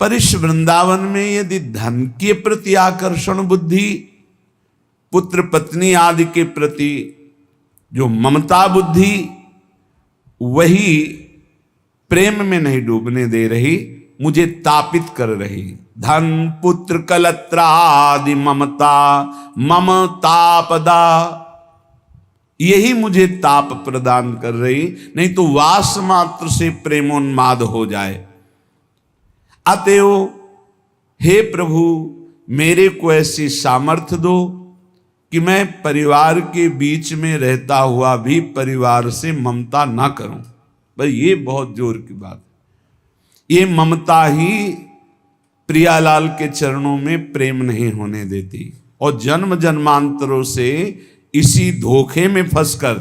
पर इस वृंदावन में यदि धन के प्रति आकर्षण बुद्धि, पुत्र पत्नी आदि के प्रति जो ममता बुद्धि, वही प्रेम में नहीं डूबने दे रही, मुझे तापित कर रही। धन पुत्र कलत्र आदि ममता ममतापदा, यही मुझे ताप प्रदान कर रही, नहीं तो वास मात्र से प्रेमोन्माद हो जाए। अतएव हे प्रभु, मेरे को ऐसी सामर्थ्य दो कि मैं परिवार के बीच में रहता हुआ भी परिवार से ममता ना करूं। भाई ये बहुत जोर की बात है। ये ममता ही प्रियालाल के चरणों में प्रेम नहीं होने देती, और जन्म जन्मांतरों से इसी धोखे में फंसकर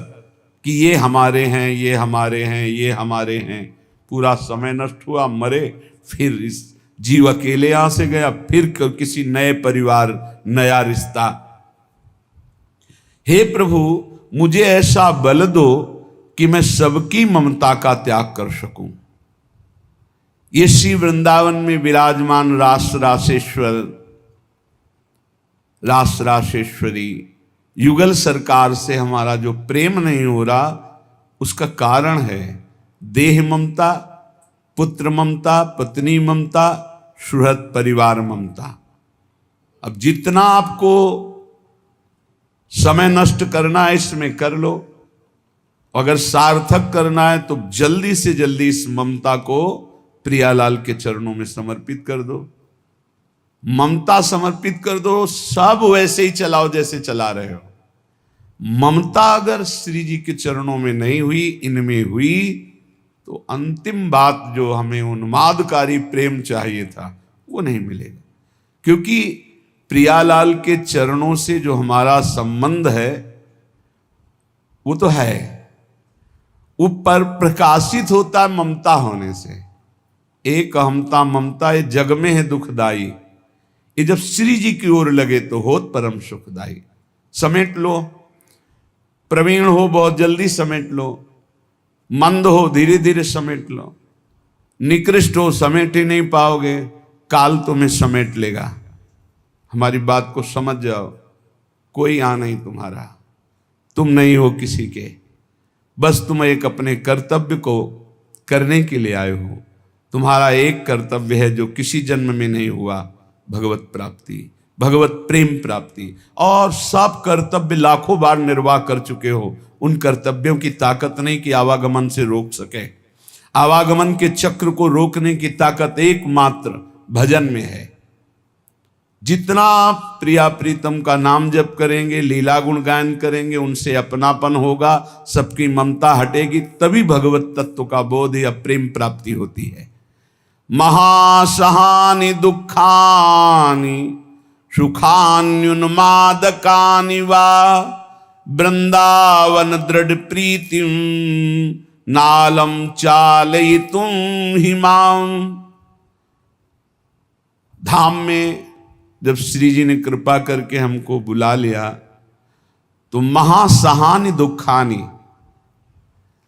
कि ये हमारे हैं, ये हमारे हैं, ये हमारे हैं, पूरा समय नष्ट हुआ, मरे, फिर इस जीव अकेले यहां से गया, फिर किसी नए परिवार, नया रिश्ता। हे प्रभु, मुझे ऐसा बल दो कि मैं सबकी ममता का त्याग कर सकूं। ये श्री वृंदावन में विराजमान रास रासेश्वर, रास रासेश्वरी युगल सरकार से हमारा जो प्रेम नहीं हो रहा, उसका कारण है देह ममता, पुत्र ममता, पत्नी ममता, सुहृद परिवार ममता। अब जितना आपको समय नष्ट करना है इसमें कर लो, अगर सार्थक करना है तो जल्दी से जल्दी इस ममता को प्रियालाल के चरणों में समर्पित कर दो। ममता समर्पित कर दो, सब वैसे ही चलाओ जैसे चला रहे हो। ममता अगर श्री जी के चरणों में नहीं हुई, इनमें हुई, तो अंतिम बात जो हमें उन्मादकारी प्रेम चाहिए था वो नहीं मिलेगा। क्योंकि प्रियालाल के चरणों से जो हमारा संबंध है वो तो है, ऊपर प्रकाशित होता है ममता होने से। एक अहमता ममता ये जग में है दुखदाई, ये जब श्री जी की ओर लगे तो होत परम सुखदाई। समेट लो, प्रवीण हो बहुत जल्दी समेट लो, मंद हो धीरे धीरे समेट लो, निकृष्ट हो समेट ही नहीं पाओगे, काल तुम्हें समेट लेगा। हमारी बात को समझ जाओ, कोई आ नहीं तुम्हारा, तुम नहीं हो किसी के, बस तुम एक अपने कर्तव्य को करने के लिए आए हो। तुम्हारा एक कर्तव्य है जो किसी जन्म में नहीं हुआ, भगवत प्राप्ति, भगवत प्रेम प्राप्ति। और सब कर्तव्य लाखों बार निर्वाह कर चुके हो, उन कर्तव्यों की ताकत नहीं कि आवागमन से रोक सके। आवागमन के चक्र को रोकने की ताकत एकमात्र भजन में है। जितना प्रिया प्रीतम का नाम जप करेंगे, लीला गुण गायन करेंगे, उनसे अपनापन होगा, सबकी ममता हटेगी, तभी भगवत तत्व का बोध या प्रेम प्राप्ति होती है। महासहानि दुखानि सुखान्युन्मादकानि वा वृंदावन दृढ़ प्रीतिम नालम चालयितुम हिमां। धाम में जब श्री जी ने कृपा करके हमको बुला लिया तो महासहानि दुखानि,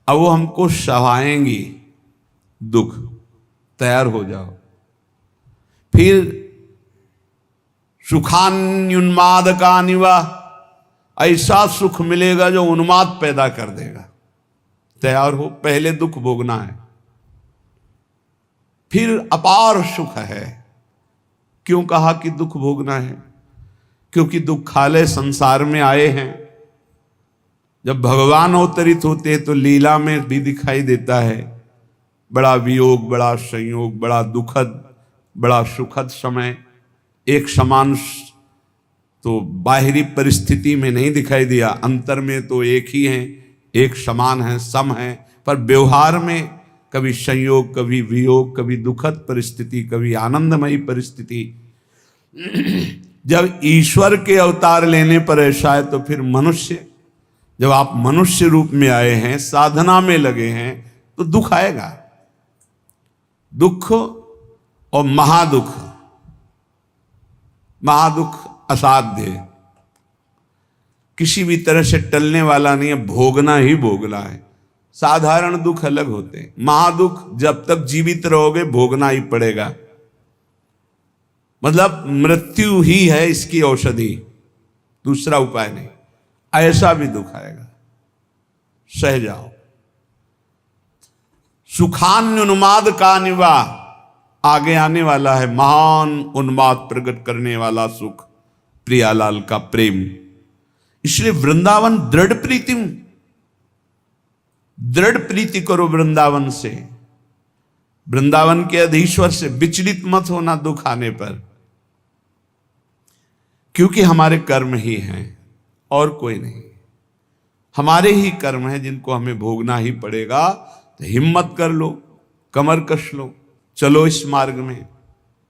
अब वो हमको सहाएंगी दुख, तैयार हो जाओ। फिर सुखान्युन्मादकानि वा, ऐसा सुख मिलेगा जो उन्माद पैदा कर देगा, तैयार हो, पहले दुख भोगना है। फिर अपार सुख है। क्यों कहा कि दुख भोगना है? क्योंकि दुखालय संसार में आए हैं। जब भगवान अवतरित होते हैं तो लीला में भी दिखाई देता है बड़ा वियोग, बड़ा संयोग, बड़ा दुखद, बड़ा सुखद समय। एक समान तो बाहरी परिस्थिति में नहीं दिखाई दिया, अंतर में तो एक ही हैं, एक समान है, सम है, पर व्यवहार में कभी संयोग, कभी वियोग, कभी दुखद परिस्थिति, कभी आनंदमयी परिस्थिति। जब ईश्वर के अवतार लेने पर ऐसा है तो फिर मनुष्य, जब आप मनुष्य रूप में आए हैं, साधना में लगे हैं, तो दुख आएगा। दुख और महादुख, महादुख असाध्य, किसी भी तरह से टलने वाला नहीं है, भोगना ही भोगना है। साधारण दुख अलग होते हैं, महादुख जब तक जीवित रहोगे भोगना ही पड़ेगा। मतलब मृत्यु ही है इसकी औषधि, दूसरा उपाय नहीं। ऐसा भी दुख आएगा, सह जाओ। सुखान्युन्माद का निवा, आगे आने वाला है महान उन्माद प्रकट करने वाला सुख, प्रियालाल का प्रेम। इसलिए वृंदावन दृढ़ प्रीतिम, दृढ़ प्रीति करो वृंदावन से, वृंदावन के अधीश्वर से विचलित मत होना दुख आने पर, क्योंकि हमारे कर्म ही हैं और कोई नहीं। हमारे ही कर्म हैं जिनको हमें भोगना ही पड़ेगा। तो हिम्मत कर लो, कमर कस लो, चलो इस मार्ग में।